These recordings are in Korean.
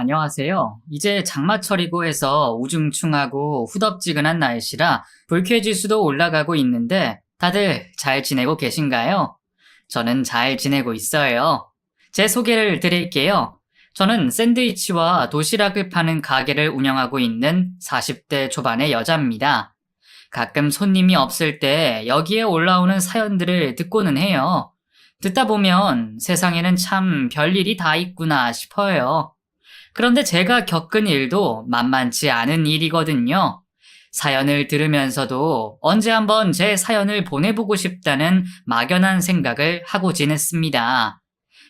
안녕하세요. 이제 장마철이고 해서 우중충하고 후덥지근한 날씨라 불쾌지수도 올라가고 있는데 다들 잘 지내고 계신가요? 저는 잘 지내고 있어요. 제 소개를 드릴게요. 저는 샌드위치와 도시락을 파는 가게를 운영하고 있는 40대 초반의 여자입니다. 가끔 손님이 없을 때 여기에 올라오는 사연들을 듣고는 해요. 듣다 보면 세상에는 참 별일이 다 있구나 싶어요. 그런데 제가 겪은 일도 만만치 않은 일이거든요. 사연을 들으면서도 언제 한번 제 사연을 보내보고 싶다는 막연한 생각을 하고 지냈습니다.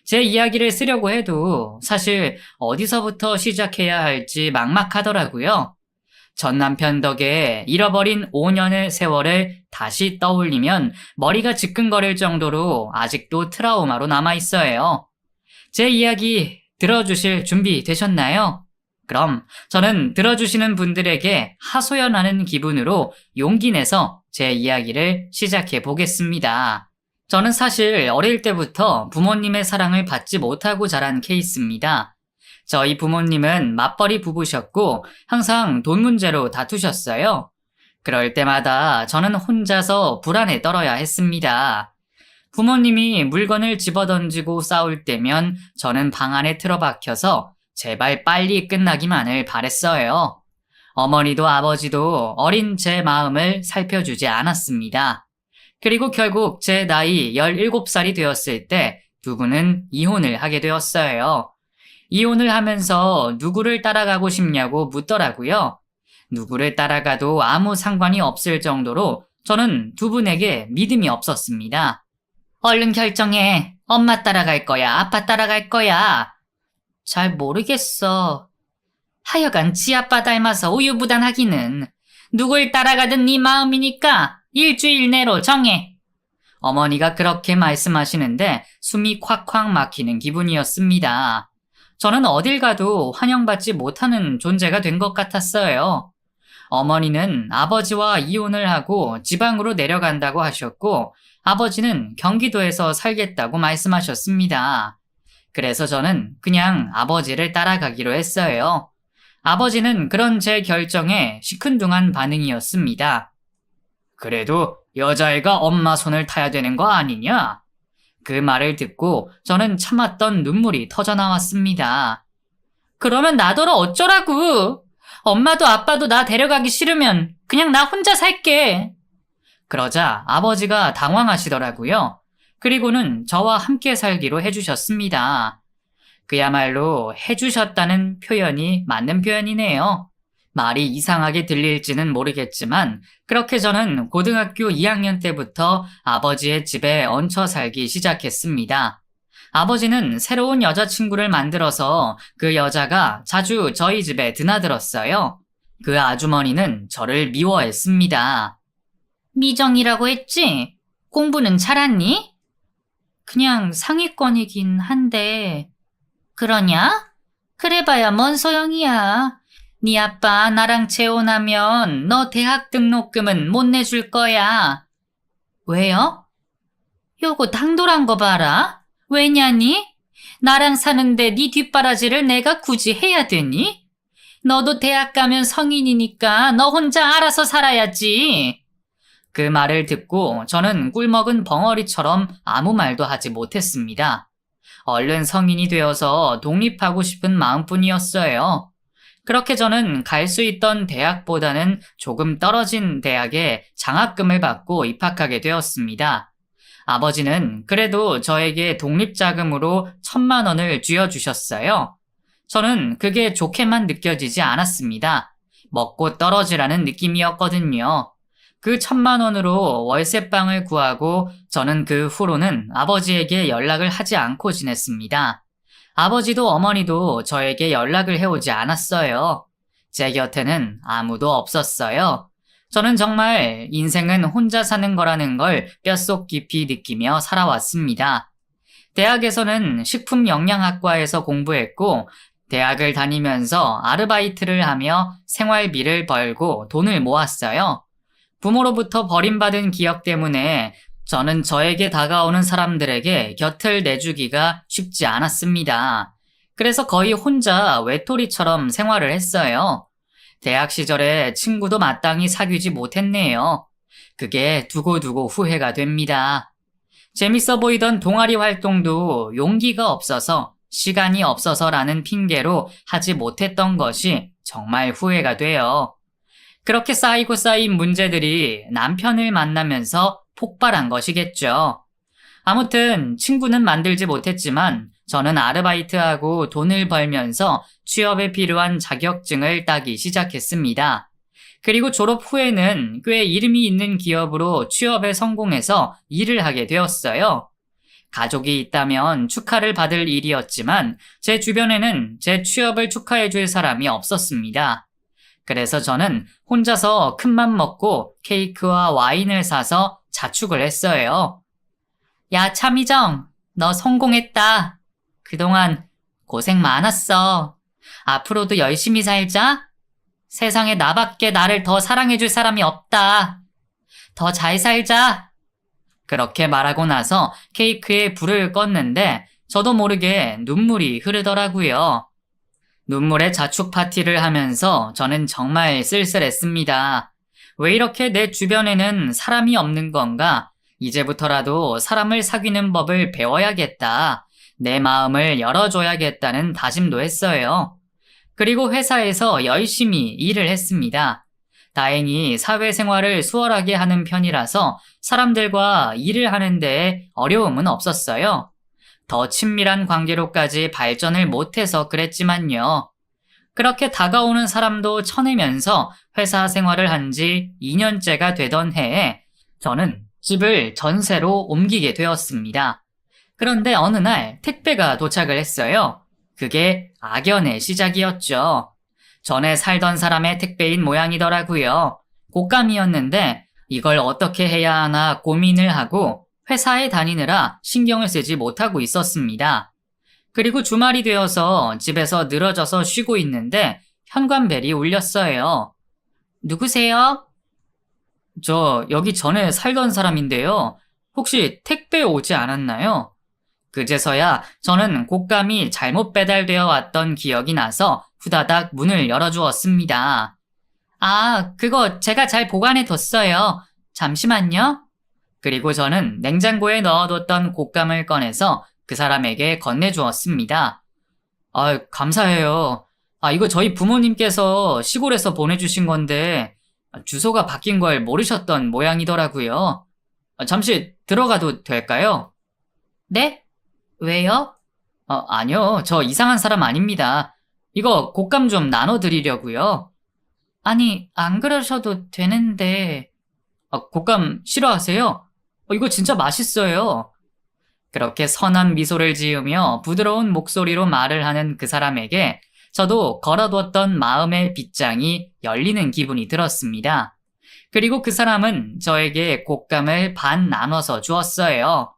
제 이야기를 쓰려고 해도 사실 어디서부터 시작해야 할지 막막하더라고요. 전 남편 덕에 잃어버린 5년의 세월을 다시 떠올리면 머리가 지끈거릴 정도로 아직도 트라우마로 남아있어요. 제 이야기 들어주실 준비 되셨나요? 그럼 저는 들어주시는 분들에게 하소연하는 기분으로 용기 내서 제 이야기를 시작해 보겠습니다. 저는 사실 어릴 때부터 부모님의 사랑을 받지 못하고 자란 케이스입니다. 저희 부모님은 맞벌이 부부셨고 항상 돈 문제로 다투셨어요. 그럴 때마다 저는 혼자서 불안에 떨어야 했습니다. 부모님이 물건을 집어던지고 싸울 때면 저는 방 안에 틀어박혀서 제발 빨리 끝나기만을 바랬어요. 어머니도 아버지도 어린 제 마음을 살펴주지 않았습니다. 그리고 결국 제 나이 17살이 되었을 때 두 분은 이혼을 하게 되었어요. 이혼을 하면서 누구를 따라가고 싶냐고 묻더라고요. 누구를 따라가도 아무 상관이 없을 정도로 저는 두 분에게 믿음이 없었습니다. 얼른 결정해. 엄마 따라갈 거야? 아빠 따라갈 거야? 잘 모르겠어. 하여간 지 아빠 닮아서 우유부단하기는. 누굴 따라가든 네 마음이니까 일주일 내로 정해. 어머니가 그렇게 말씀하시는데 숨이 콱콱 막히는 기분이었습니다. 저는 어딜 가도 환영받지 못하는 존재가 된 것 같았어요. 어머니는 아버지와 이혼을 하고 지방으로 내려간다고 하셨고 아버지는 경기도에서 살겠다고 말씀하셨습니다. 그래서 저는 그냥 아버지를 따라가기로 했어요. 아버지는 그런 제 결정에 시큰둥한 반응이었습니다. 그래도 여자애가 엄마 손을 타야 되는 거 아니냐? 그 말을 듣고 저는 참았던 눈물이 터져나왔습니다. 그러면 나더러 어쩌라고? 엄마도 아빠도 나 데려가기 싫으면 그냥 나 혼자 살게. 그러자 아버지가 당황하시더라고요. 그리고는 저와 함께 살기로 해주셨습니다. 그야말로 해주셨다는 표현이 맞는 표현이네요. 말이 이상하게 들릴지는 모르겠지만 그렇게 저는 고등학교 2학년 때부터 아버지의 집에 얹혀 살기 시작했습니다. 아버지는 새로운 여자친구를 만들어서 그 여자가 자주 저희 집에 드나들었어요. 그 아주머니는 저를 미워했습니다. 미정이라고 했지? 공부는 잘하니? 그냥 상위권이긴 한데. 그러냐? 그래봐야 뭔 소용이야. 네 아빠 나랑 재혼하면 너 대학 등록금은 못 내줄 거야. 왜요? 요거 당돌한 거 봐라. 왜냐니? 나랑 사는데 네 뒷바라지를 내가 굳이 해야 되니? 너도 대학 가면 성인이니까 너 혼자 알아서 살아야지. 그 말을 듣고 저는 꿀먹은 벙어리처럼 아무 말도 하지 못했습니다. 얼른 성인이 되어서 독립하고 싶은 마음뿐이었어요. 그렇게 저는 갈 수 있던 대학보다는 조금 떨어진 대학에 장학금을 받고 입학하게 되었습니다. 아버지는 그래도 저에게 독립자금으로 1,000만 원을 쥐어주셨어요. 저는 그게 좋게만 느껴지지 않았습니다. 먹고 떨어지라는 느낌이었거든요. 그 1,000만 원으로 월세방을 구하고 저는 그 후로는 아버지에게 연락을 하지 않고 지냈습니다. 아버지도 어머니도 저에게 연락을 해오지 않았어요. 제 곁에는 아무도 없었어요. 저는 정말 인생은 혼자 사는 거라는 걸 뼛속 깊이 느끼며 살아왔습니다. 대학에서는 식품영양학과에서 공부했고 대학을 다니면서 아르바이트를 하며 생활비를 벌고 돈을 모았어요. 부모로부터 버림받은 기억 때문에 저는 저에게 다가오는 사람들에게 곁을 내주기가 쉽지 않았습니다. 그래서 거의 혼자 외톨이처럼 생활을 했어요. 대학 시절에 친구도 마땅히 사귀지 못했네요. 그게 두고두고 후회가 됩니다. 재밌어 보이던 동아리 활동도 용기가 없어서 시간이 없어서라는 핑계로 하지 못했던 것이 정말 후회가 돼요. 그렇게 쌓이고 쌓인 문제들이 남편을 만나면서 폭발한 것이겠죠. 아무튼 친구는 만들지 못했지만 저는 아르바이트하고 돈을 벌면서 취업에 필요한 자격증을 따기 시작했습니다. 그리고 졸업 후에는 꽤 이름이 있는 기업으로 취업에 성공해서 일을 하게 되었어요. 가족이 있다면 축하를 받을 일이었지만 제 주변에는 제 취업을 축하해줄 사람이 없었습니다. 그래서 저는 혼자서 큰맘 먹고 케이크와 와인을 사서 자축을 했어요. 야, 차미정, 너 성공했다. 그동안 고생 많았어. 앞으로도 열심히 살자. 세상에 나밖에 나를 더 사랑해줄 사람이 없다. 더 잘 살자. 그렇게 말하고 나서 케이크에 불을 껐는데 저도 모르게 눈물이 흐르더라고요. 눈물의 자축 파티를 하면서 저는 정말 쓸쓸했습니다. 왜 이렇게 내 주변에는 사람이 없는 건가? 이제부터라도 사람을 사귀는 법을 배워야겠다. 내 마음을 열어줘야겠다는 다짐도 했어요. 그리고 회사에서 열심히 일을 했습니다. 다행히 사회생활을 수월하게 하는 편이라서 사람들과 일을 하는 데에 어려움은 없었어요. 더 친밀한 관계로까지 발전을 못해서 그랬지만요. 그렇게 다가오는 사람도 쳐내면서 회사 생활을 한 지 2년째가 되던 해에 저는 집을 전세로 옮기게 되었습니다. 그런데 어느 날 택배가 도착을 했어요. 그게 악연의 시작이었죠. 전에 살던 사람의 택배인 모양이더라고요. 곶감이었는데 이걸 어떻게 해야 하나 고민을 하고 회사에 다니느라 신경을 쓰지 못하고 있었습니다. 그리고 주말이 되어서 집에서 늘어져서 쉬고 있는데 현관벨이 울렸어요. 누구세요? 저 여기 전에 살던 사람인데요. 혹시 택배 오지 않았나요? 그제서야 저는 곶감이 잘못 배달되어 왔던 기억이 나서 후다닥 문을 열어주었습니다. 아, 그거 제가 잘 보관해 뒀어요. 잠시만요. 그리고 저는 냉장고에 넣어뒀던 곶감을 꺼내서 그 사람에게 건네주었습니다. 아, 감사해요. 아, 이거 저희 부모님께서 시골에서 보내주신 건데 주소가 바뀐 걸 모르셨던 모양이더라고요. 잠시 들어가도 될까요? 네? 왜요? 아니요. 저 이상한 사람 아닙니다. 이거 곶감 좀 나눠드리려고요. 아니, 안 그러셔도 되는데. 곶감 싫어하세요? 이거 진짜 맛있어요. 그렇게 선한 미소를 지으며 부드러운 목소리로 말을 하는 그 사람에게 저도 걸어뒀던 마음의 빗장이 열리는 기분이 들었습니다. 그리고 그 사람은 저에게 곶감을 반 나눠서 주었어요.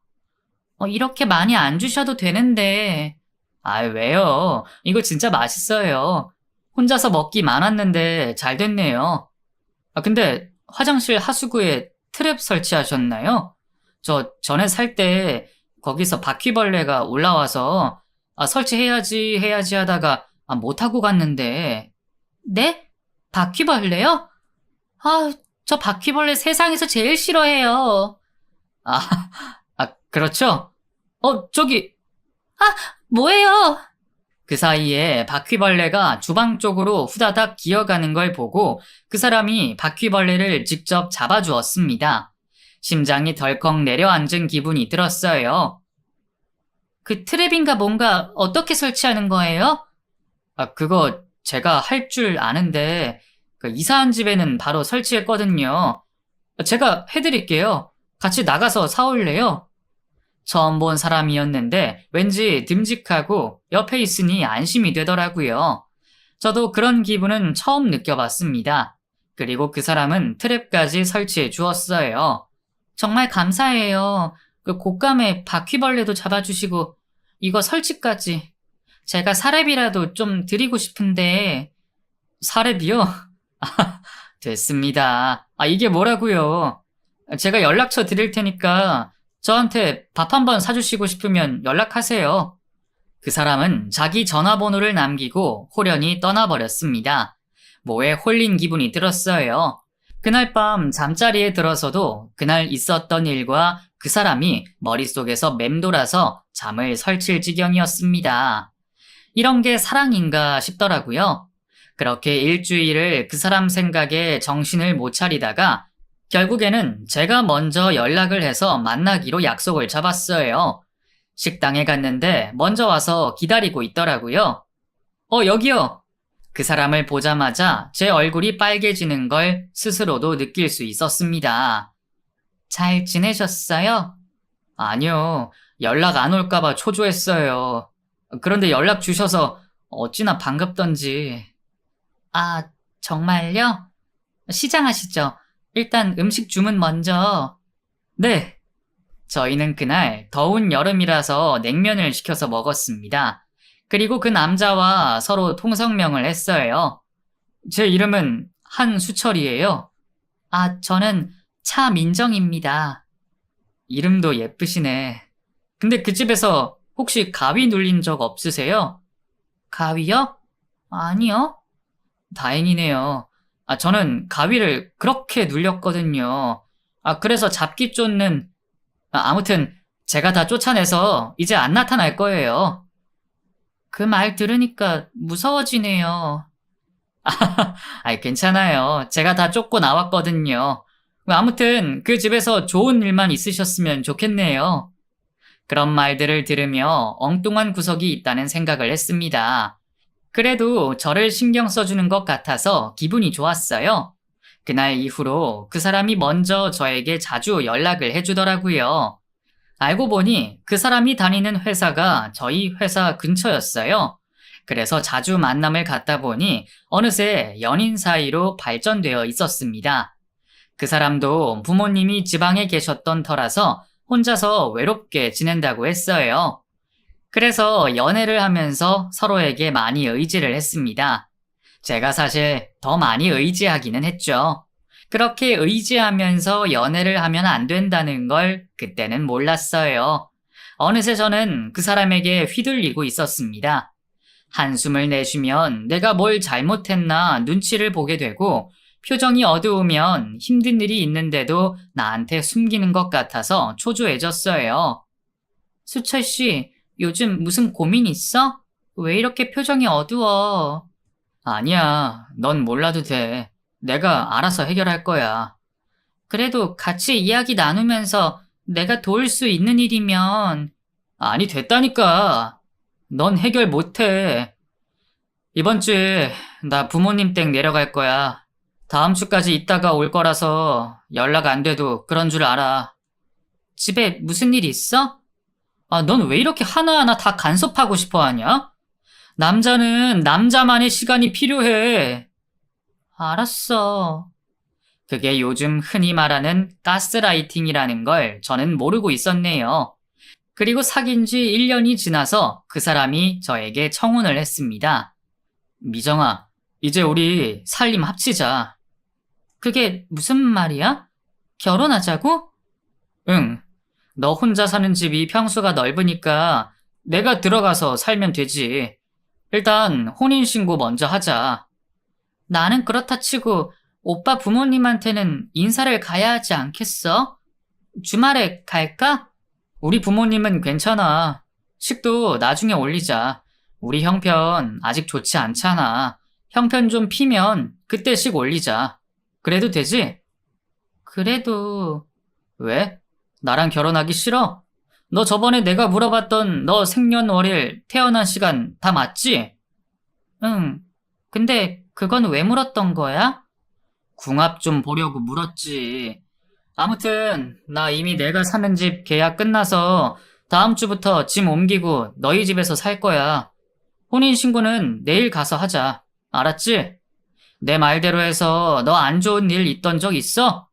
이렇게 많이 안 주셔도 되는데. 아, 왜요? 이거 진짜 맛있어요. 혼자서 먹기 많았는데 잘 됐네요. 근데 화장실 하수구에 트랩 설치하셨나요? 저 전에 살 때 거기서 바퀴벌레가 올라와서 설치해야지 하다가 못하고 갔는데. 네? 바퀴벌레요? 아, 저 바퀴벌레 세상에서 제일 싫어해요. 아, 그렇죠? 저기. 뭐예요? 그 사이에 바퀴벌레가 주방 쪽으로 후다닥 기어가는 걸 보고 그 사람이 바퀴벌레를 직접 잡아주었습니다. 심장이 덜컥 내려앉은 기분이 들었어요. 그 트랩인가 뭔가 어떻게 설치하는 거예요? 그거 제가 할 줄 아는데 그 이사한 집에는 바로 설치했거든요. 제가 해드릴게요. 같이 나가서 사올래요? 처음 본 사람이었는데 왠지 듬직하고 옆에 있으니 안심이 되더라고요. 저도 그런 기분은 처음 느껴봤습니다. 그리고 그 사람은 트랩까지 설치해 주었어요. 정말 감사해요. 그 곶감에 바퀴벌레도 잡아주시고 이거 설치까지. 제가 사례비라도 좀 드리고 싶은데. 사례비요? 됐습니다. 이게 뭐라고요? 제가 연락처 드릴 테니까 저한테 밥 한번 사주시고 싶으면 연락하세요. 그 사람은 자기 전화번호를 남기고 호련히 떠나버렸습니다. 뭐에 홀린 기분이 들었어요. 그날 밤 잠자리에 들어서도 그날 있었던 일과 그 사람이 머릿속에서 맴돌아서 잠을 설칠 지경이었습니다. 이런 게 사랑인가 싶더라고요. 그렇게 일주일을 그 사람 생각에 정신을 못 차리다가 결국에는 제가 먼저 연락을 해서 만나기로 약속을 잡았어요. 식당에 갔는데 먼저 와서 기다리고 있더라고요. 여기요. 그 사람을 보자마자 제 얼굴이 빨개지는 걸 스스로도 느낄 수 있었습니다. 잘 지내셨어요? 아니요. 연락 안 올까봐 초조했어요. 그런데 연락 주셔서 어찌나 반갑던지. 아, 정말요? 시장하시죠. 일단 음식 주문 먼저. 네. 저희는 그날 더운 여름이라서 냉면을 시켜서 먹었습니다. 그리고 그 남자와 서로 통성명을 했어요. 제 이름은 한수철이에요. 아, 저는 차민정입니다. 이름도 예쁘시네. 근데 그 집에서 혹시 가위 눌린 적 없으세요? 가위요? 아니요. 다행이네요. 저는 가위를 그렇게 눌렸거든요. 그래서 잡기 쫓는, 아무튼 제가 다 쫓아내서 이제 안 나타날 거예요. 그 말 들으니까 무서워지네요. 괜찮아요. 제가 다 쫓고 나왔거든요. 아무튼 그 집에서 좋은 일만 있으셨으면 좋겠네요. 그런 말들을 들으며 엉뚱한 구석이 있다는 생각을 했습니다. 그래도 저를 신경 써주는 것 같아서 기분이 좋았어요. 그날 이후로 그 사람이 먼저 저에게 자주 연락을 해주더라고요. 알고 보니 그 사람이 다니는 회사가 저희 회사 근처였어요. 그래서 자주 만남을 갖다 보니 어느새 연인 사이로 발전되어 있었습니다. 그 사람도 부모님이 지방에 계셨던 터라서 혼자서 외롭게 지낸다고 했어요. 그래서 연애를 하면서 서로에게 많이 의지를 했습니다. 제가 사실 더 많이 의지하기는 했죠. 그렇게 의지하면서 연애를 하면 안 된다는 걸 그때는 몰랐어요. 어느새 저는 그 사람에게 휘둘리고 있었습니다. 한숨을 내쉬면 내가 뭘 잘못했나 눈치를 보게 되고 표정이 어두우면 힘든 일이 있는데도 나한테 숨기는 것 같아서 초조해졌어요. 수철 씨, 요즘 무슨 고민 있어? 왜 이렇게 표정이 어두워? 아니야, 넌 몰라도 돼. 내가 알아서 해결할 거야. 그래도 같이 이야기 나누면서 내가 도울 수 있는 일이면. 아니, 됐다니까. 넌 해결 못해. 이번 주에 나 부모님 댁 내려갈 거야. 다음 주까지 있다가 올 거라서 연락 안 돼도 그런 줄 알아. 집에 무슨 일 있어? 넌 왜 이렇게 하나하나 다 간섭하고 싶어 하냐? 남자는 남자만의 시간이 필요해. 알았어. 그게 요즘 흔히 말하는 가스라이팅이라는 걸 저는 모르고 있었네요. 그리고 사귄 지 1년이 지나서 그 사람이 저에게 청혼을 했습니다. 미정아, 이제 우리 살림 합치자. 그게 무슨 말이야? 결혼하자고? 응. 너 혼자 사는 집이 평수가 넓으니까 내가 들어가서 살면 되지. 일단 혼인신고 먼저 하자. 나는 그렇다 치고 오빠 부모님한테는 인사를 가야 하지 않겠어? 주말에 갈까? 우리 부모님은 괜찮아. 식도 나중에 올리자. 우리 형편 아직 좋지 않잖아. 형편 좀 피면 그때 식 올리자. 그래도 되지? 그래도... 왜? 나랑 결혼하기 싫어? 너 저번에 내가 물어봤던 너 생년월일, 태어난 시간 다 맞지? 응. 근데 그건 왜 물었던 거야? 궁합 좀 보려고 물었지. 아무튼 나 이미 내가 사는 집 계약 끝나서 다음 주부터 짐 옮기고 너희 집에서 살 거야. 혼인신고는 내일 가서 하자. 알았지? 내 말대로 해서 너 안 좋은 일 있던 적 있어?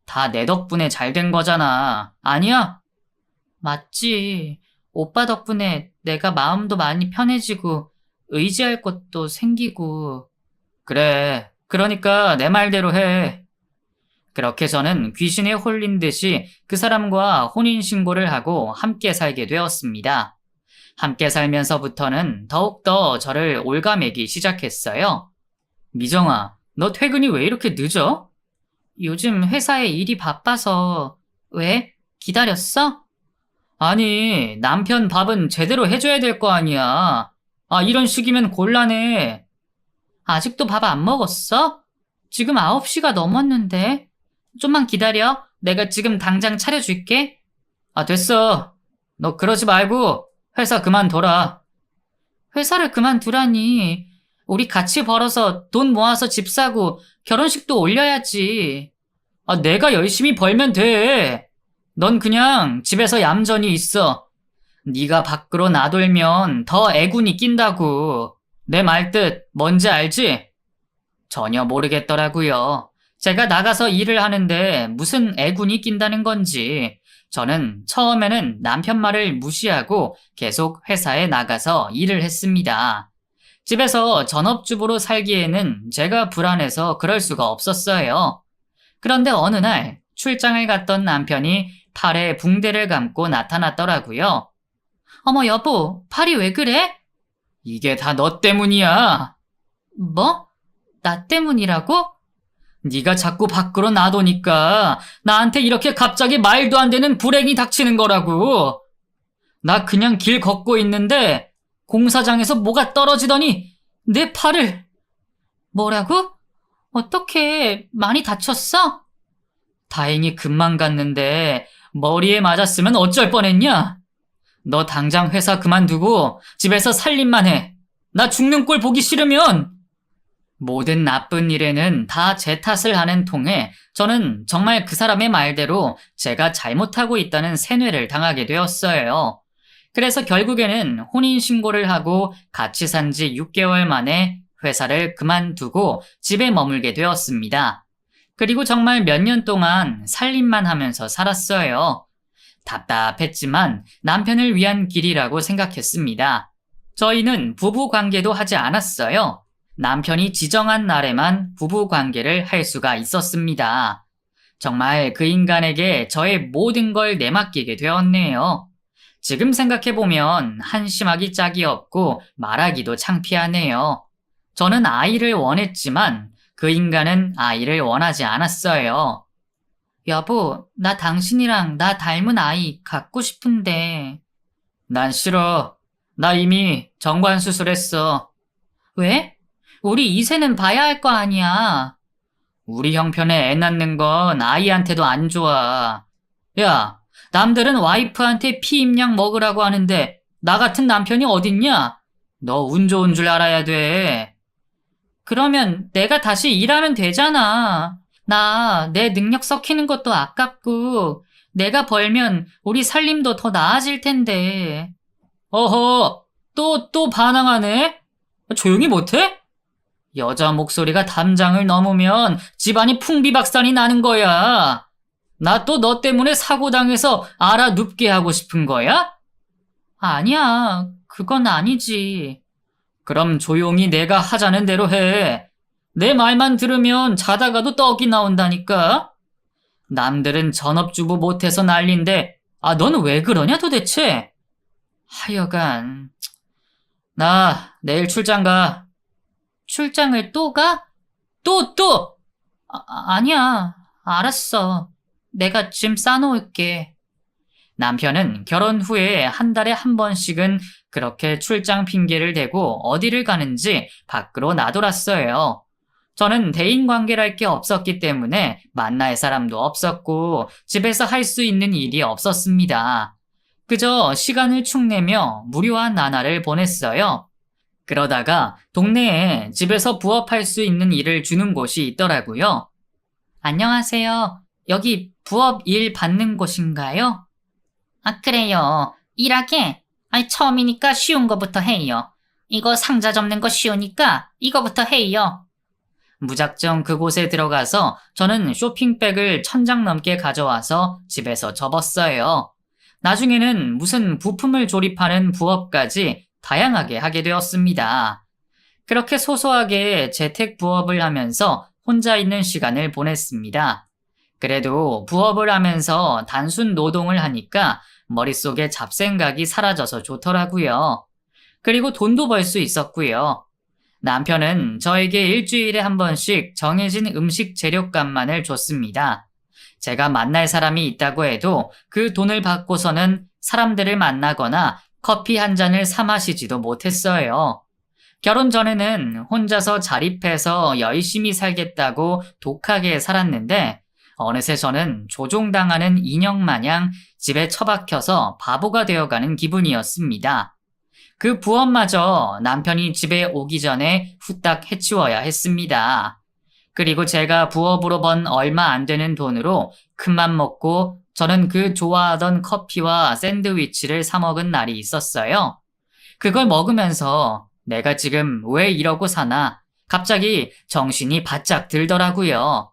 다 내 덕분에 잘 된 거잖아. 아니야? 맞지. 오빠 덕분에 내가 마음도 많이 편해지고 의지할 것도 생기고. 그래. 그러니까 내 말대로 해. 그렇게 저는 귀신에 홀린 듯이 그 사람과 혼인신고를 하고 함께 살게 되었습니다. 함께 살면서부터는 더욱더 저를 올가매기 시작했어요. 미정아, 너 퇴근이 왜 이렇게 늦어? 요즘 회사에 일이 바빠서. 왜? 기다렸어? 아니, 남편 밥은 제대로 해줘야 될 거 아니야. 아, 이런 식이면 곤란해. 아직도 밥 안 먹었어? 지금 9시가 넘었는데. 좀만 기다려. 내가 지금 당장 차려줄게. 아, 됐어. 너 그러지 말고 회사 그만둬라. 회사를 그만두라니. 우리 같이 벌어서 돈 모아서 집 사고 결혼식도 올려야지. 아, 내가 열심히 벌면 돼. 넌 그냥 집에서 얌전히 있어. 네가 밖으로 나돌면 더 애군이 낀다고. 내 말뜻 뭔지 알지? 전혀 모르겠더라고요. 제가 나가서 일을 하는데 무슨 애군이 낀다는 건지. 저는 처음에는 남편 말을 무시하고 계속 회사에 나가서 일을 했습니다. 집에서 전업주부로 살기에는 제가 불안해서 그럴 수가 없었어요. 그런데 어느 날 출장을 갔던 남편이 팔에 붕대를 감고 나타났더라고요. 어머 여보, 팔이 왜 그래? 이게 다 너 때문이야. 뭐? 나 때문이라고? 네가 자꾸 밖으로 나도니까 나한테 이렇게 갑자기 말도 안 되는 불행이 닥치는 거라고. 나 그냥 길 걷고 있는데 공사장에서 뭐가 떨어지더니 내 팔을. 뭐라고? 어떻게 많이 다쳤어? 다행히 금방 갔는데 머리에 맞았으면 어쩔 뻔했냐? 너 당장 회사 그만두고 집에서 살림만 해. 나 죽는 꼴 보기 싫으면. 모든 나쁜 일에는 다 제 탓을 하는 통에 저는 정말 그 사람의 말대로 제가 잘못하고 있다는 세뇌를 당하게 되었어요. 그래서 결국에는 혼인신고를 하고 같이 산 지 6개월 만에 회사를 그만두고 집에 머물게 되었습니다. 그리고 정말 몇 년 동안 살림만 하면서 살았어요. 답답했지만 남편을 위한 길이라고 생각했습니다. 저희는 부부 관계도 하지 않았어요. 남편이 지정한 날에만 부부 관계를 할 수가 있었습니다. 정말 그 인간에게 저의 모든 걸 내맡기게 되었네요. 지금 생각해보면 한심하기 짝이 없고 말하기도 창피하네요. 저는 아이를 원했지만 그 인간은 아이를 원하지 않았어요. 여보, 나 당신이랑 나 닮은 아이 갖고 싶은데. 난 싫어. 나 이미 정관 수술했어. 왜? 우리 이세는 봐야 할 거 아니야. 우리 형편에 애 낳는 건 아이한테도 안 좋아. 야, 남들은 와이프한테 피임약 먹으라고 하는데 나 같은 남편이 어딨냐? 너 운 좋은 줄 알아야 돼. 그러면 내가 다시 일하면 되잖아. 나 내 능력 썩히는 것도 아깝고 내가 벌면 우리 살림도 더 나아질 텐데. 어허, 또 반항하네? 조용히 못해? 여자 목소리가 담장을 넘으면 집안이 풍비박산이 나는 거야. 나 또 너 때문에 사고당해서 알아 눕게 하고 싶은 거야? 아니야, 그건 아니지. 그럼 조용히 내가 하자는 대로 해. 내 말만 들으면 자다가도 떡이 나온다니까. 남들은 전업주부 못해서 난린데 넌 왜 그러냐 도대체? 하여간 나 내일 출장 가. 출장을 또 가? 또! 아니야, 알았어. 내가 짐 싸놓을게. 남편은 결혼 후에 한 달에 한 번씩은 그렇게 출장 핑계를 대고 어디를 가는지 밖으로 나돌았어요. 저는 대인관계랄 게 없었기 때문에 만날 사람도 없었고 집에서 할 수 있는 일이 없었습니다. 그저 시간을 축내며 무료한 나날을 보냈어요. 그러다가 동네에 집에서 부업할 수 있는 일을 주는 곳이 있더라고요. 안녕하세요. 여기 부업 일 받는 곳인가요? 아, 그래요. 일하게? 아니, 처음이니까 쉬운 거부터 해요. 이거 상자 접는 거 쉬우니까 이거부터 해요. 무작정 그곳에 들어가서 저는 쇼핑백을 1000장 넘게 가져와서 집에서 접었어요. 나중에는 무슨 부품을 조립하는 부업까지 다양하게 하게 되었습니다. 그렇게 소소하게 재택 부업을 하면서 혼자 있는 시간을 보냈습니다. 그래도 부업을 하면서 단순 노동을 하니까 머릿속에 잡생각이 사라져서 좋더라고요. 그리고 돈도 벌 수 있었고요. 남편은 저에게 일주일에 한 번씩 정해진 음식 재료값만을 줬습니다. 제가 만날 사람이 있다고 해도 그 돈을 받고서는 사람들을 만나거나 커피 한 잔을 사 마시지도 못했어요. 결혼 전에는 혼자서 자립해서 열심히 살겠다고 독하게 살았는데 어느새 저는 조종당하는 인형 마냥 집에 처박혀서 바보가 되어가는 기분이었습니다. 그 부업마저 남편이 집에 오기 전에 후딱 해치워야 했습니다. 그리고 제가 부업으로 번 얼마 안 되는 돈으로 큰맘 먹고 저는 그 좋아하던 커피와 샌드위치를 사 먹은 날이 있었어요. 그걸 먹으면서 내가 지금 왜 이러고 사나 갑자기 정신이 바짝 들더라고요.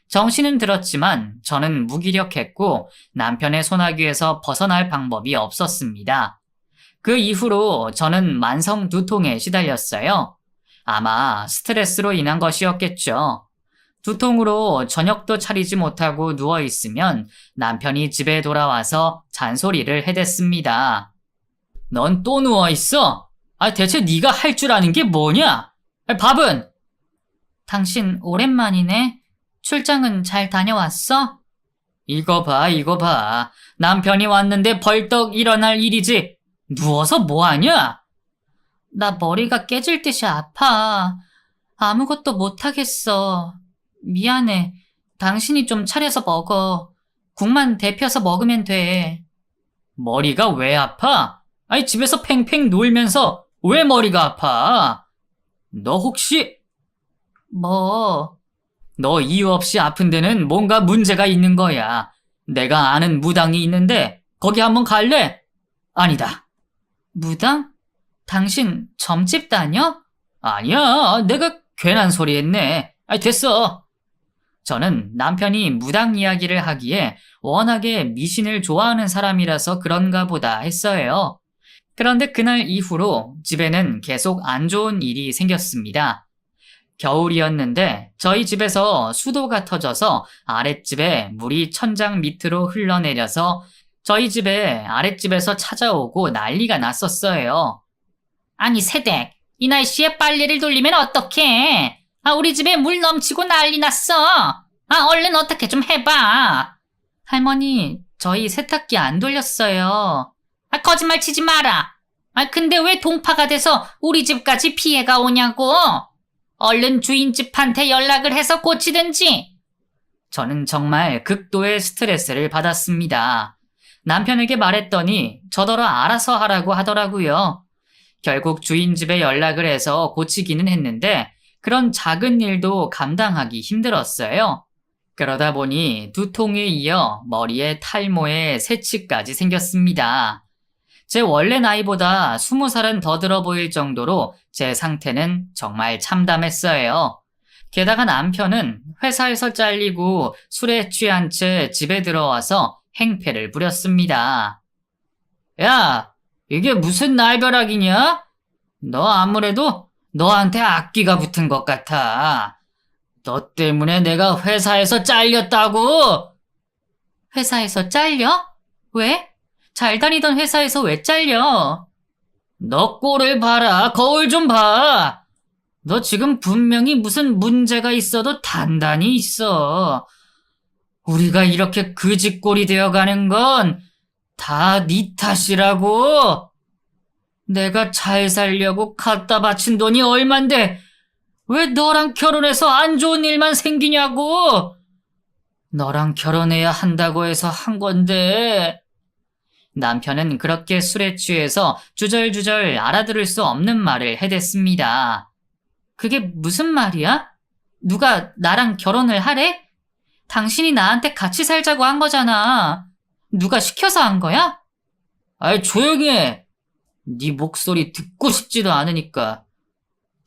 정신은 들었지만 저는 무기력했고 남편의 소나귀에서 벗어날 방법이 없었습니다. 그 이후로 저는 만성 두통에 시달렸어요. 아마 스트레스로 인한 것이었겠죠. 두통으로 저녁도 차리지 못하고 누워있으면 남편이 집에 돌아와서 잔소리를 해댔습니다. 넌 또 누워있어? 대체 네가 할 줄 아는 게 뭐냐? 밥은? 당신 오랜만이네. 출장은 잘 다녀왔어? 이거 봐. 남편이 왔는데 벌떡 일어날 일이지. 누워서 뭐하냐? 나 머리가 깨질 듯이 아파. 아무것도 못하겠어. 미안해. 당신이 좀 차려서 먹어. 국만 데펴서 먹으면 돼. 머리가 왜 아파? 집에서 팽팽 놀면서 왜 머리가 아파? 너 혹시? 뭐? 너 이유 없이 아픈 데는 뭔가 문제가 있는 거야. 내가 아는 무당이 있는데 거기 한번 갈래? 아니다. 무당? 당신 점집 다녀? 아니야. 내가 괜한 소리 했네. 됐어. 저는 남편이 무당 이야기를 하기에 워낙에 미신을 좋아하는 사람이라서 그런가 보다 했어요. 그런데 그날 이후로 집에는 계속 안 좋은 일이 생겼습니다. 겨울이었는데 저희 집에서 수도가 터져서 아랫집에 물이 천장 밑으로 흘러내려서 저희 집에 아랫집에서 찾아오고 난리가 났었어요. 아니 새댁, 이 날씨에 빨래를 돌리면 어떡해? 우리 집에 물 넘치고 난리 났어. 얼른 어떻게 좀 해봐. 할머니, 저희 세탁기 안 돌렸어요. 거짓말 치지 마라. 근데 왜 동파가 돼서 우리 집까지 피해가 오냐고? 얼른 주인집한테 연락을 해서 고치든지. 저는 정말 극도의 스트레스를 받았습니다. 남편에게 말했더니 저더러 알아서 하라고 하더라고요. 결국 주인집에 연락을 해서 고치기는 했는데 그런 작은 일도 감당하기 힘들었어요. 그러다 보니 두통에 이어 머리에 탈모에 새치까지 생겼습니다. 제 원래 나이보다 20살은 더 들어 보일 정도로 제 상태는 정말 참담했어요. 게다가 남편은 회사에서 잘리고 술에 취한 채 집에 들어와서 행패를 부렸습니다. 야, 이게 무슨 날벼락이냐? 너 아무래도 너한테 악귀가 붙은 것 같아. 너 때문에 내가 회사에서 잘렸다고? 회사에서 잘려? 왜? 잘 다니던 회사에서 왜 잘려? 너 꼴을 봐라. 거울 좀 봐. 너 지금 분명히 무슨 문제가 있어도 단단히 있어. 우리가 이렇게 그지꼴이 되어가는 건 다 네 탓이라고. 내가 잘 살려고 갖다 바친 돈이 얼만데 왜 너랑 결혼해서 안 좋은 일만 생기냐고. 너랑 결혼해야 한다고 해서 한 건데. 남편은 그렇게 술에 취해서 주절주절 알아들을 수 없는 말을 해댔습니다. 그게 무슨 말이야? 누가 나랑 결혼을 하래? 당신이 나한테 같이 살자고 한 거잖아. 누가 시켜서 한 거야? 조용히 해. 네 목소리 듣고 싶지도 않으니까.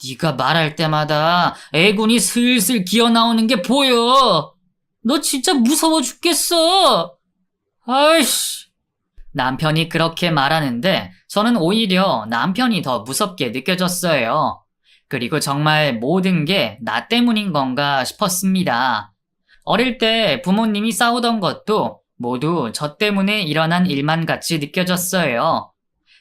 네가 말할 때마다 애군이 슬슬 기어나오는 게 보여. 너 진짜 무서워 죽겠어. 아이씨. 남편이 그렇게 말하는데 저는 오히려 남편이 더 무섭게 느껴졌어요. 그리고 정말 모든 게 나 때문인 건가 싶었습니다. 어릴 때 부모님이 싸우던 것도 모두 저 때문에 일어난 일만 같이 느껴졌어요.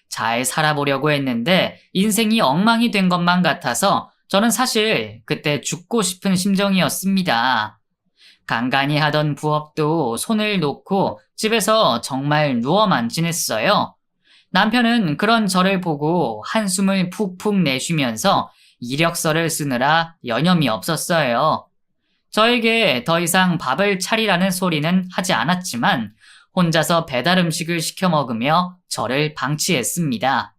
잘 살아보려고 했는데 인생이 엉망이 된 것만 같아서 저는 사실 그때 죽고 싶은 심정이었습니다. 간간히 하던 부업도 손을 놓고 집에서 정말 누워만 지냈어요. 남편은 그런 저를 보고 한숨을 푹푹 내쉬면서 이력서를 쓰느라 여념이 없었어요. 저에게 더 이상 밥을 차리라는 소리는 하지 않았지만 혼자서 배달 음식을 시켜 먹으며 저를 방치했습니다.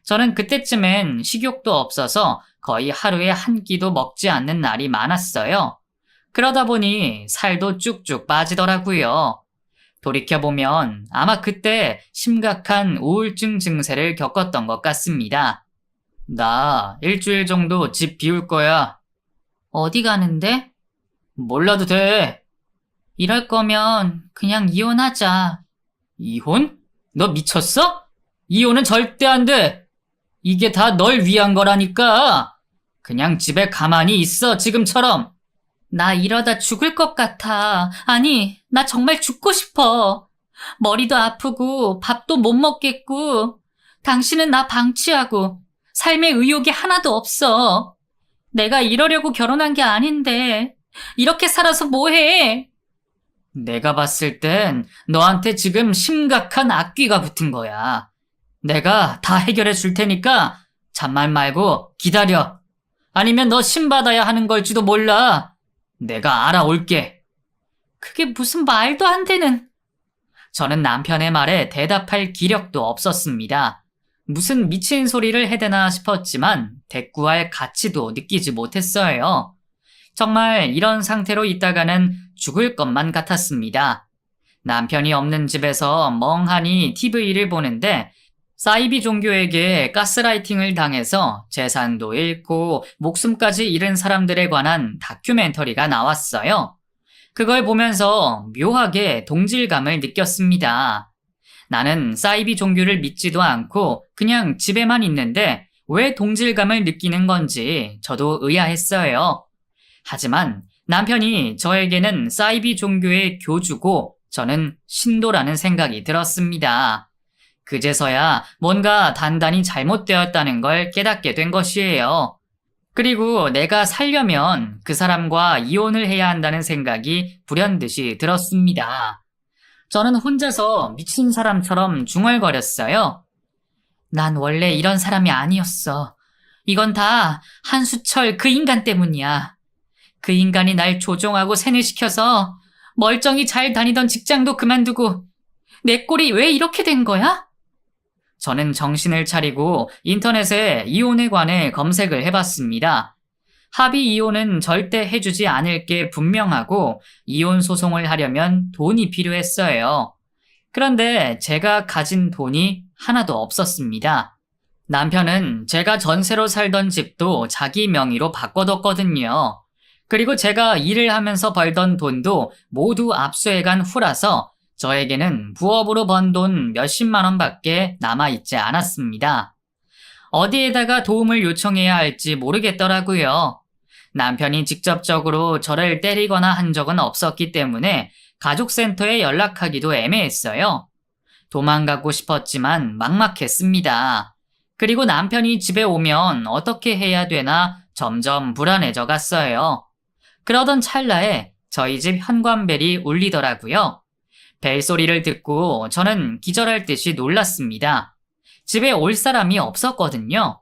저는 그때쯤엔 식욕도 없어서 거의 하루에 한 끼도 먹지 않는 날이 많았어요. 그러다 보니 살도 쭉쭉 빠지더라고요. 돌이켜보면 아마 그때 심각한 우울증 증세를 겪었던 것 같습니다. 나 일주일 정도 집 비울 거야. 어디 가는데? 몰라도 돼. 이럴 거면 그냥 이혼하자. 이혼? 너 미쳤어? 이혼은 절대 안 돼. 이게 다 널 위한 거라니까. 그냥 집에 가만히 있어, 지금처럼. 나 이러다 죽을 것 같아. 아니, 나 정말 죽고 싶어. 머리도 아프고 밥도 못 먹겠고. 당신은 나 방치하고 삶의 의욕이 하나도 없어. 내가 이러려고 결혼한 게 아닌데 이렇게 살아서 뭐해? 내가 봤을 땐 너한테 지금 심각한 악귀가 붙은 거야. 내가 다 해결해 줄 테니까 잔말 말고 기다려. 아니면 너 신받아야 하는 걸지도 몰라. 내가 알아올게. 그게 무슨 말도 안 되는. 저는 남편의 말에 대답할 기력도 없었습니다. 무슨 미친 소리를 해대나 싶었지만 대꾸할 가치도 느끼지 못했어요. 정말 이런 상태로 있다가는 죽을 것만 같았습니다. 남편이 없는 집에서 멍하니 TV를 보는데 사이비 종교에게 가스라이팅을 당해서 재산도 잃고 목숨까지 잃은 사람들에 관한 다큐멘터리가 나왔어요. 그걸 보면서 묘하게 동질감을 느꼈습니다. 나는 사이비 종교를 믿지도 않고 그냥 집에만 있는데 왜 동질감을 느끼는 건지 저도 의아했어요. 하지만 남편이 저에게는 사이비 종교의 교주고 저는 신도라는 생각이 들었습니다. 그제서야 뭔가 단단히 잘못되었다는 걸 깨닫게 된 것이에요. 그리고 내가 살려면 그 사람과 이혼을 해야 한다는 생각이 불현듯이 들었습니다. 저는 혼자서 미친 사람처럼 중얼거렸어요. 난 원래 이런 사람이 아니었어. 이건 다 한수철 그 인간 때문이야. 그 인간이 날 조종하고 세뇌시켜서 멀쩡히 잘 다니던 직장도 그만두고 내 꼴이 왜 이렇게 된 거야? 저는 정신을 차리고 인터넷에 이혼에 관해 검색을 해봤습니다. 합의 이혼은 절대 해주지 않을 게 분명하고 이혼 소송을 하려면 돈이 필요했어요. 그런데 제가 가진 돈이 하나도 없었습니다. 남편은 제가 전세로 살던 집도 자기 명의로 바꿔뒀거든요. 그리고 제가 일을 하면서 벌던 돈도 모두 압수해간 후라서 저에게는 부업으로 번 돈 몇십만 원밖에 남아있지 않았습니다. 어디에다가 도움을 요청해야 할지 모르겠더라고요. 남편이 직접적으로 저를 때리거나 한 적은 없었기 때문에 가족센터에 연락하기도 애매했어요. 도망가고 싶었지만 막막했습니다. 그리고 남편이 집에 오면 어떻게 해야 되나 점점 불안해져 갔어요. 그러던 찰나에 저희 집 현관벨이 울리더라고요. 벨소리를 듣고 저는 기절할 듯이 놀랐습니다. 집에 올 사람이 없었거든요.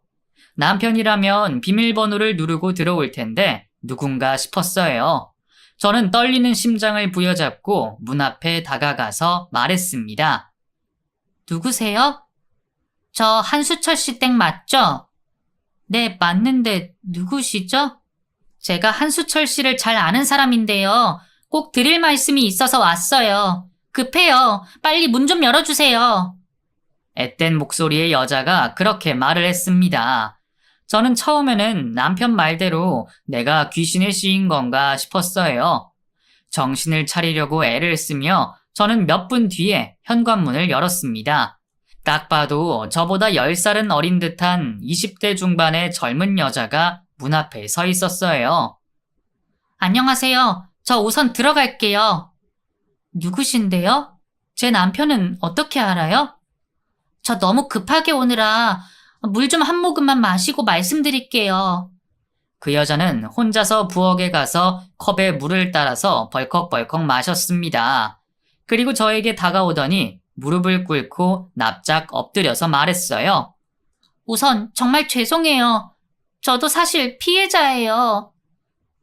남편이라면 비밀번호를 누르고 들어올 텐데 누군가 싶었어요. 저는 떨리는 심장을 부여잡고 문 앞에 다가가서 말했습니다. 누구세요? 저 한수철 씨 댁 맞죠? 네, 맞는데 누구시죠? 제가 한수철 씨를 잘 아는 사람인데요. 꼭 드릴 말씀이 있어서 왔어요. 급해요. 빨리 문 좀 열어주세요. 앳된 목소리의 여자가 그렇게 말을 했습니다. 저는 처음에는 남편 말대로 내가 귀신에 씌인 건가 싶었어요. 정신을 차리려고 애를 쓰며 저는 몇 분 뒤에 현관문을 열었습니다. 딱 봐도 저보다 10살은 어린 듯한 20대 중반의 젊은 여자가 문 앞에 서 있었어요. 안녕하세요. 저 우선 들어갈게요. 누구신데요? 제 남편은 어떻게 알아요? 저 너무 급하게 오느라 물 좀 한 모금만 마시고 말씀드릴게요. 그 여자는 혼자서 부엌에 가서 컵에 물을 따라서 벌컥벌컥 마셨습니다. 그리고 저에게 다가오더니 무릎을 꿇고 납작 엎드려서 말했어요. 우선 정말 죄송해요. 저도 사실 피해자예요.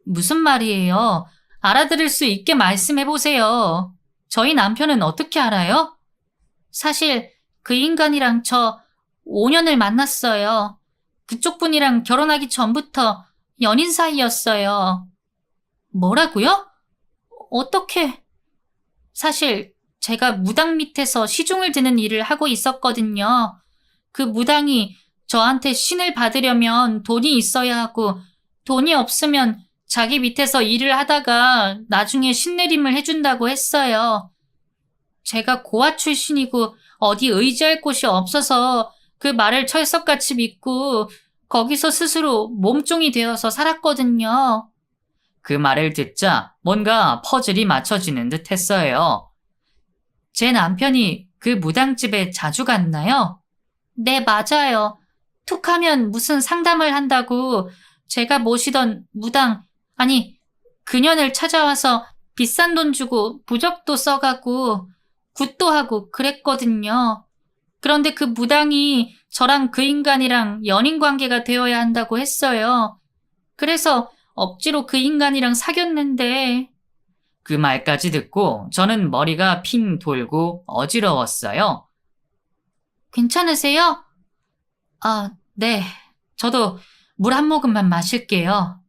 무슨 말이에요? 알아들을 수 있게 말씀해 보세요. 저희 남편은 어떻게 알아요? 사실 그 인간이랑 저 5년을 만났어요. 그쪽 분이랑 결혼하기 전부터 연인 사이였어요. 뭐라고요? 어떻게? 사실 제가 무당 밑에서 시중을 드는 일을 하고 있었거든요. 그 무당이 저한테 신을 받으려면 돈이 있어야 하고 돈이 없으면 자기 밑에서 일을 하다가 나중에 신내림을 해준다고 했어요. 제가 고아 출신이고 어디 의지할 곳이 없어서 그 말을 철석같이 믿고 거기서 스스로 몸종이 되어서 살았거든요. 그 말을 듣자 뭔가 퍼즐이 맞춰지는 듯 했어요. 제 남편이 그 무당집에 자주 갔나요? 네, 맞아요. 툭 하면 무슨 상담을 한다고 제가 모시던 무당, 아니, 그년을 찾아와서 비싼 돈 주고 부적도 써가고 굿도 하고 그랬거든요. 그런데 그 무당이 저랑 그 인간이랑 연인 관계가 되어야 한다고 했어요. 그래서 억지로 그 인간이랑 사귀었는데, 그 말까지 듣고 저는 머리가 핑 돌고 어지러웠어요. 괜찮으세요? 아, 네. 저도 물 한 모금만 마실게요.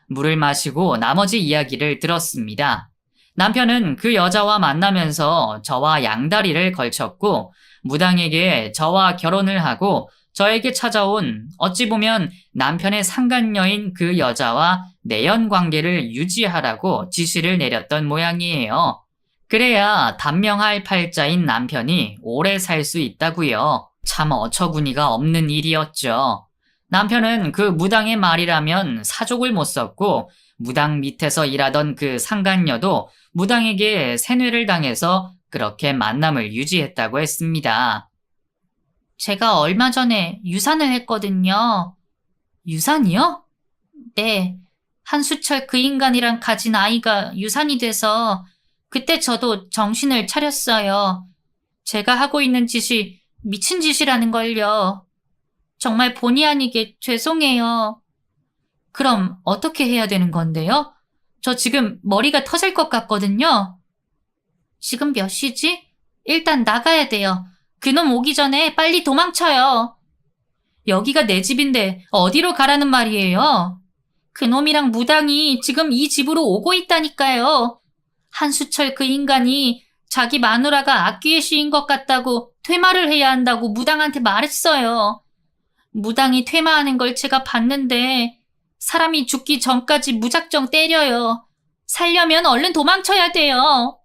물을 마시고 나머지 이야기를 들었습니다. 남편은 그 여자와 만나면서 저와 양다리를 걸쳤고 무당에게 저와 결혼을 하고 저에게 찾아온 어찌 보면 남편의 상간녀인 그 여자와 내연 관계를 유지하라고 지시를 내렸던 모양이에요. 그래야 단명할 팔자인 남편이 오래 살 수 있다고요. 참 어처구니가 없는 일이었죠. 남편은 그 무당의 말이라면 사족을 못 썼고 무당 밑에서 일하던 그 상간녀도 무당에게 세뇌를 당해서 그렇게 만남을 유지했다고 했습니다. 제가 얼마 전에 유산을 했거든요. 유산이요? 네. 한수철 그 인간이랑 가진 아이가 유산이 돼서 그때 저도 정신을 차렸어요. 제가 하고 있는 짓이 미친 짓이라는 걸요. 정말 본의 아니게 죄송해요. 그럼 어떻게 해야 되는 건데요? 저 지금 머리가 터질 것 같거든요. 지금 몇 시지? 일단 나가야 돼요. 그놈 오기 전에 빨리 도망쳐요. 여기가 내 집인데 어디로 가라는 말이에요? 그놈이랑 무당이 지금 이 집으로 오고 있다니까요. 한수철 그 인간이 자기 마누라가 악귀의 시인 것 같다고 퇴마를 해야 한다고 무당한테 말했어요. 무당이 퇴마하는 걸 제가 봤는데 사람이 죽기 전까지 무작정 때려요. 살려면 얼른 도망쳐야 돼요.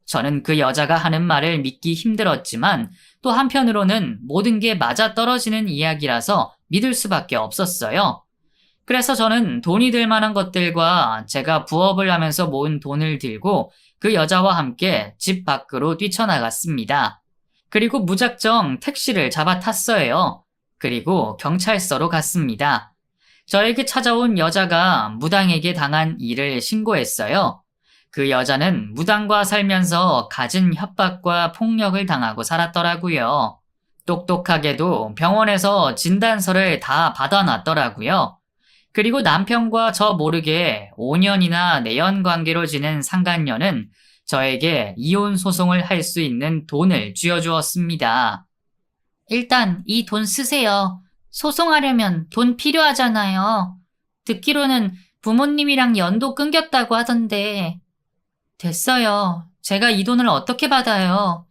저는 그 여자가 하는 말을 믿기 힘들었지만 또 한편으로는 모든 게 맞아떨어지는 이야기라서 믿을 수밖에 없었어요. 그래서 저는 돈이 될 만한 것들과 제가 부업을 하면서 모은 돈을 들고 그 여자와 함께 집 밖으로 뛰쳐나갔습니다. 그리고 무작정 택시를 잡아 탔어요. 그리고 경찰서로 갔습니다. 저에게 찾아온 여자가 무당에게 당한 일을 신고했어요. 그 여자는 무당과 살면서 갖은 협박과 폭력을 당하고 살았더라고요. 똑똑하게도 병원에서 진단서를 다 받아놨더라고요. 그리고 남편과 저 모르게 5년이나 내연 관계로 지낸 상간녀는 저에게 이혼 소송을 할 수 있는 돈을 쥐어주었습니다. 일단 이 돈 쓰세요. 소송하려면 돈 필요하잖아요. 듣기로는 부모님이랑 연도 끊겼다고 하던데. 됐어요. 제가 이 돈을 어떻게 받아요?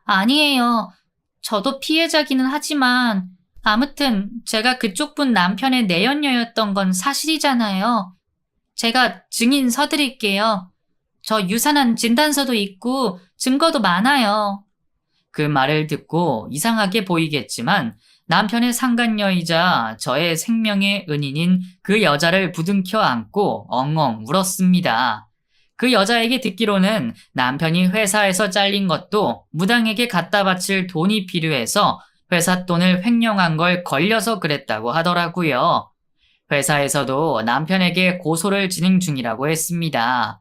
아니에요. 저도 피해자기는 하지만 아무튼 제가 그쪽 분 남편의 내연녀였던 건 사실이잖아요. 제가 증인 서드릴게요. 저 유산한 진단서도 있고 증거도 많아요. 그 말을 듣고 이상하게 보이겠지만 남편의 상간녀이자 저의 생명의 은인인 그 여자를 부둥켜 안고 엉엉 울었습니다. 그 여자에게 듣기로는 남편이 회사에서 잘린 것도 무당에게 갖다 바칠 돈이 필요해서 회사 돈을 횡령한 걸 걸려서 그랬다고 하더라고요. 회사에서도 남편에게 고소를 진행 중이라고 했습니다.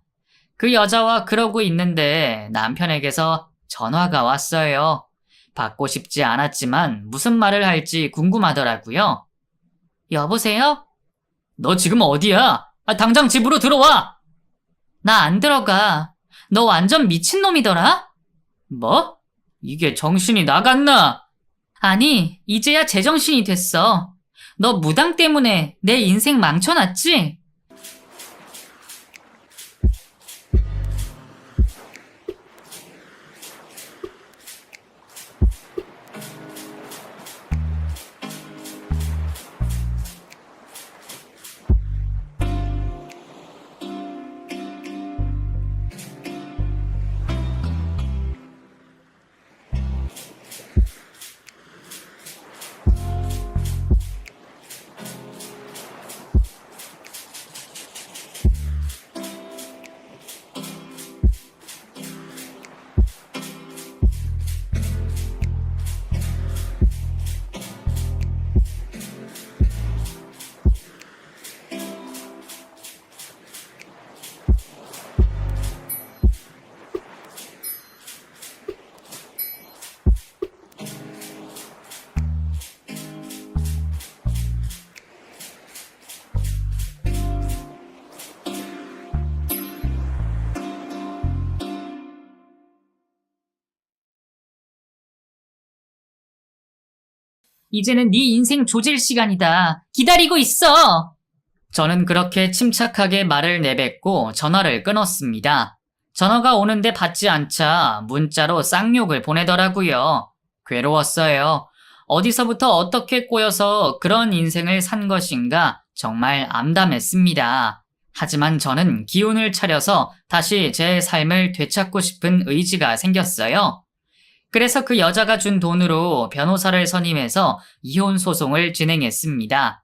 그 여자와 그러고 있는데 남편에게서 전화가 왔어요. 받고 싶지 않았지만 무슨 말을 할지 궁금하더라고요. 여보세요? 너 지금 어디야? 당장 집으로 들어와! 나 안 들어가. 너 완전 미친놈이더라? 뭐? 이게 정신이 나갔나? 아니, 이제야 제정신이 됐어. 너 무당 때문에 내 인생 망쳐놨지? 이제는 네 인생 조질 시간이다. 기다리고 있어. 저는 그렇게 침착하게 말을 내뱉고 전화를 끊었습니다. 전화가 오는데 받지 않자 문자로 쌍욕을 보내더라고요. 괴로웠어요. 어디서부터 어떻게 꼬여서 그런 인생을 산 것인가 정말 암담했습니다. 하지만 저는 기운을 차려서 다시 제 삶을 되찾고 싶은 의지가 생겼어요. 그래서 그 여자가 준 돈으로 변호사를 선임해서 이혼 소송을 진행했습니다.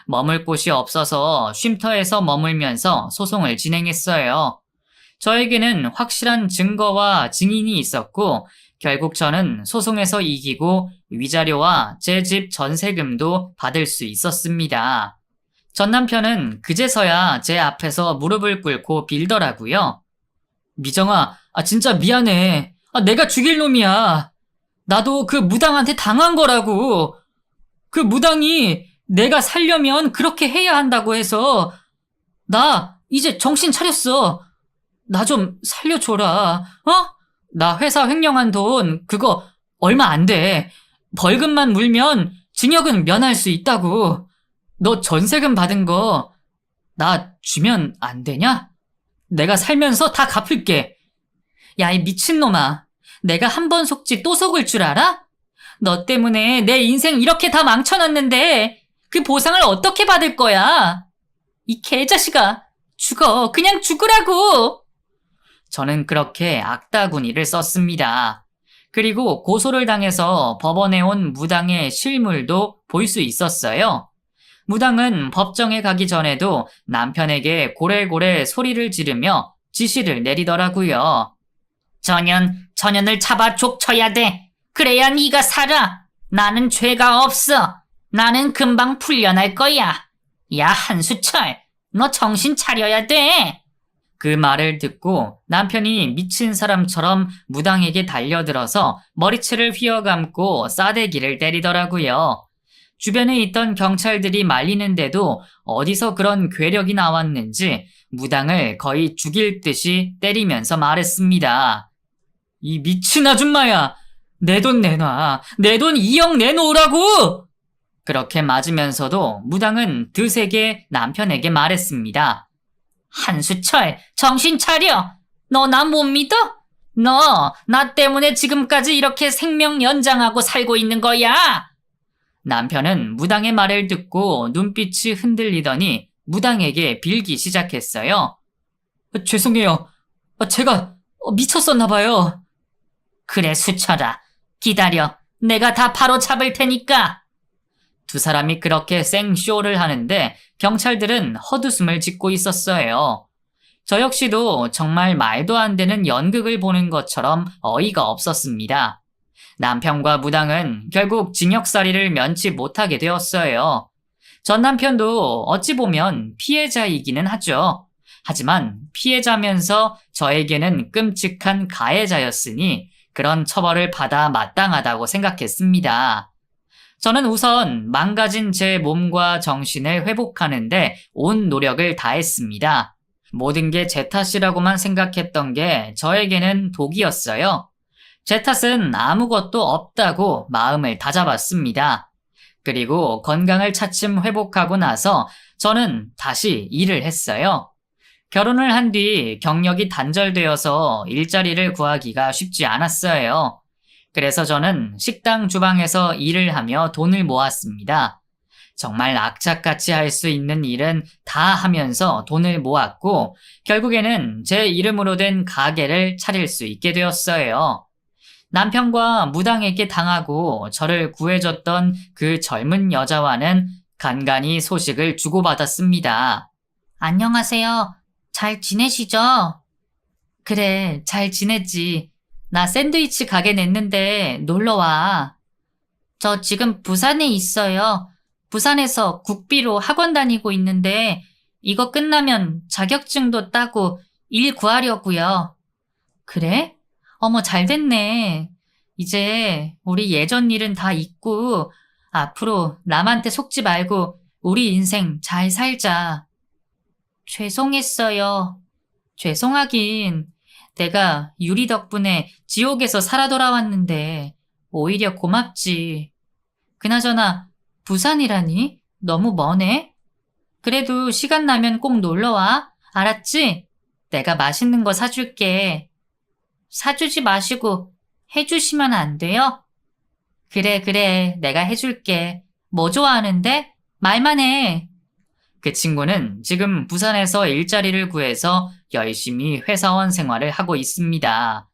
머물 곳이 없어서 쉼터에서 머물면서 소송을 진행했어요. 저에게는 확실한 증거와 증인이 있었고 결국 저는 소송에서 이기고 위자료와 제 집 전세금도 받을 수 있었습니다. 전 남편은 그제서야 제 앞에서 무릎을 꿇고 빌더라고요. 미정아, 진짜 미안해. 내가 죽일 놈이야. 나도 그 무당한테 당한 거라고. 그 무당이 내가 살려면 그렇게 해야 한다고 해서 나 이제 정신 차렸어. 나 좀 살려줘라. 나 회사 횡령한 돈 그거 얼마 안 돼. 벌금만 물면 징역은 면할 수 있다고. 너 전세금 받은 거 나 주면 안 되냐? 내가 살면서 다 갚을게. 야, 이 미친놈아. 내가 한 번 속지 또 속을 줄 알아? 너 때문에 내 인생 이렇게 다 망쳐놨는데 그 보상을 어떻게 받을 거야? 이 개자식아, 죽어. 그냥 죽으라고. 저는 그렇게 악다구니를 썼습니다. 그리고 고소를 당해서 법원에 온 무당의 실물도 볼 수 있었어요. 무당은 법정에 가기 전에도 남편에게 고래고래 소리를 지르며 지시를 내리더라고요. 저년을 잡아 족쳐야 돼. 그래야 네가 살아. 나는 죄가 없어. 나는 금방 풀려날 거야. 야, 한수철, 너 정신 차려야 돼. 그 말을 듣고 남편이 미친 사람처럼 무당에게 달려들어서 머리채를 휘어감고 싸대기를 때리더라고요. 주변에 있던 경찰들이 말리는데도 어디서 그런 괴력이 나왔는지 무당을 거의 죽일 듯이 때리면서 말했습니다. 이 미친 아줌마야! 내 돈 내놔! 내 돈 2억 내놓으라고! 그렇게 맞으면서도 무당은 드세게 남편에게 말했습니다. 한수철, 정신 차려! 너 나 못 믿어? 너 나 때문에 지금까지 이렇게 생명 연장하고 살고 있는 거야! 남편은 무당의 말을 듣고 눈빛이 흔들리더니 무당에게 빌기 시작했어요. 죄송해요. 제가 미쳤었나 봐요. 그래, 수철아. 기다려. 내가 다 바로 잡을 테니까. 두 사람이 그렇게 생쇼를 하는데 경찰들은 헛웃음을 짓고 있었어요. 저 역시도 정말 말도 안 되는 연극을 보는 것처럼 어이가 없었습니다. 남편과 무당은 결국 징역살이를 면치 못하게 되었어요. 전 남편도 어찌 보면 피해자이기는 하죠. 하지만 피해자면서 저에게는 끔찍한 가해자였으니 그런 처벌을 받아 마땅하다고 생각했습니다. 저는 우선 망가진 제 몸과 정신을 회복하는데 온 노력을 다했습니다. 모든 게 제 탓이라고만 생각했던 게 저에게는 독이었어요. 제 탓은 아무것도 없다고 마음을 다잡았습니다. 그리고 건강을 차츰 회복하고 나서 저는 다시 일을 했어요. 결혼을 한 뒤 경력이 단절되어서 일자리를 구하기가 쉽지 않았어요. 그래서 저는 식당 주방에서 일을 하며 돈을 모았습니다. 정말 악착같이 할 수 있는 일은 다 하면서 돈을 모았고 결국에는 제 이름으로 된 가게를 차릴 수 있게 되었어요. 남편과 무당에게 당하고 저를 구해줬던 그 젊은 여자와는 간간히 소식을 주고받았습니다. 안녕하세요. 잘 지내시죠? 그래, 잘 지냈지. 나 샌드위치 가게 냈는데 놀러 와. 저 지금 부산에 있어요. 부산에서 국비로 학원 다니고 있는데 이거 끝나면 자격증도 따고 일 구하려고요. 그래? 어머, 잘 됐네. 이제 우리 예전 일은 다 잊고 앞으로 남한테 속지 말고 우리 인생 잘 살자. 죄송했어요. 죄송하긴. 내가 유리 덕분에 지옥에서 살아 돌아왔는데 오히려 고맙지. 그나저나 부산이라니? 너무 머네? 그래도 시간 나면 꼭 놀러와. 알았지? 내가 맛있는 거 사줄게. 사주지 마시고 해주시면 안 돼요? 그래, 내가 해줄게. 뭐 좋아하는데? 말만 해. 그 친구는 지금 부산에서 일자리를 구해서 열심히 회사원 생활을 하고 있습니다.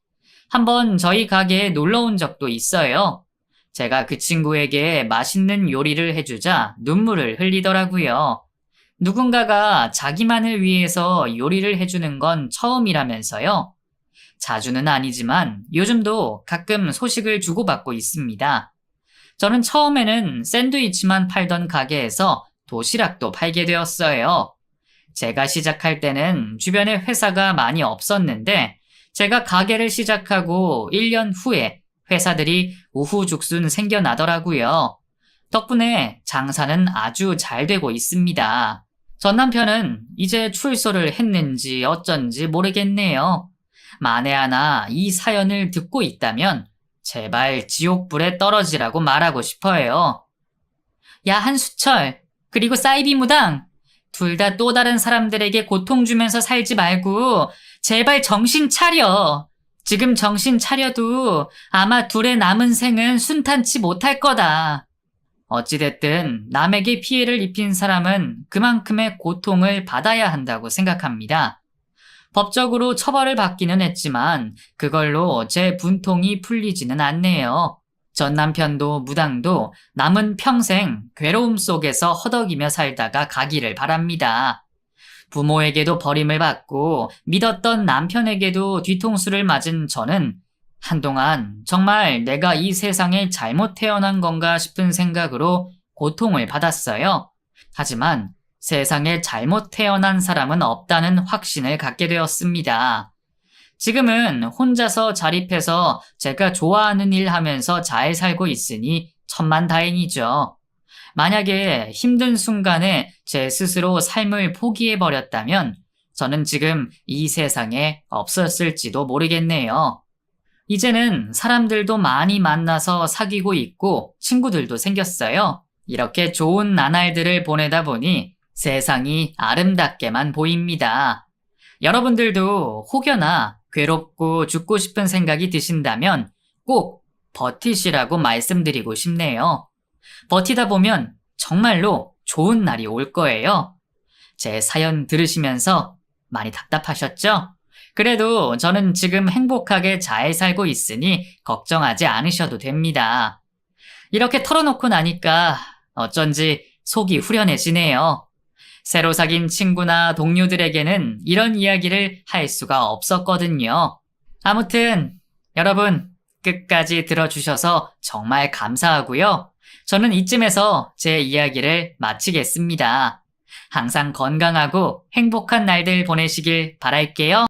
한번 저희 가게에 놀러 온 적도 있어요. 제가 그 친구에게 맛있는 요리를 해주자 눈물을 흘리더라고요. 누군가가 자기만을 위해서 요리를 해주는 건 처음이라면서요. 자주는 아니지만 요즘도 가끔 소식을 주고받고 있습니다. 저는 처음에는 샌드위치만 팔던 가게에서 도시락도 팔게 되었어요. 제가 시작할 때는 주변에 회사가 많이 없었는데 제가 가게를 시작하고 1년 후에 회사들이 우후죽순 생겨나더라고요. 덕분에 장사는 아주 잘 되고 있습니다. 전 남편은 이제 출소를 했는지 어쩐지 모르겠네요. 만에 하나 이 사연을 듣고 있다면 제발 지옥불에 떨어지라고 말하고 싶어요. 야, 한수철, 그리고 사이비 무당, 둘 다 또 다른 사람들에게 고통 주면서 살지 말고 제발 정신 차려. 지금 정신 차려도 아마 둘의 남은 생은 순탄치 못할 거다. 어찌됐든 남에게 피해를 입힌 사람은 그만큼의 고통을 받아야 한다고 생각합니다. 법적으로 처벌을 받기는 했지만 그걸로 제 분통이 풀리지는 않네요. 전 남편도 무당도 남은 평생 괴로움 속에서 허덕이며 살다가 가기를 바랍니다. 부모에게도 버림을 받고 믿었던 남편에게도 뒤통수를 맞은 저는 한동안 정말 내가 이 세상에 잘못 태어난 건가 싶은 생각으로 고통을 받았어요. 하지만 세상에 잘못 태어난 사람은 없다는 확신을 갖게 되었습니다. 지금은 혼자서 자립해서 제가 좋아하는 일 하면서 잘 살고 있으니 천만다행이죠. 만약에 힘든 순간에 제 스스로 삶을 포기해버렸다면 저는 지금 이 세상에 없었을지도 모르겠네요. 이제는 사람들도 많이 만나서 사귀고 있고 친구들도 생겼어요. 이렇게 좋은 나날들을 보내다 보니 세상이 아름답게만 보입니다. 여러분들도 혹여나 괴롭고 죽고 싶은 생각이 드신다면 꼭 버티시라고 말씀드리고 싶네요. 버티다 보면 정말로 좋은 날이 올 거예요. 제 사연 들으시면서 많이 답답하셨죠? 그래도 저는 지금 행복하게 잘 살고 있으니 걱정하지 않으셔도 됩니다. 이렇게 털어놓고 나니까 어쩐지 속이 후련해지네요. 새로 사귄 친구나 동료들에게는 이런 이야기를 할 수가 없었거든요. 아무튼 여러분 끝까지 들어주셔서 정말 감사하고요. 저는 이쯤에서 제 이야기를 마치겠습니다. 항상 건강하고 행복한 날들 보내시길 바랄게요.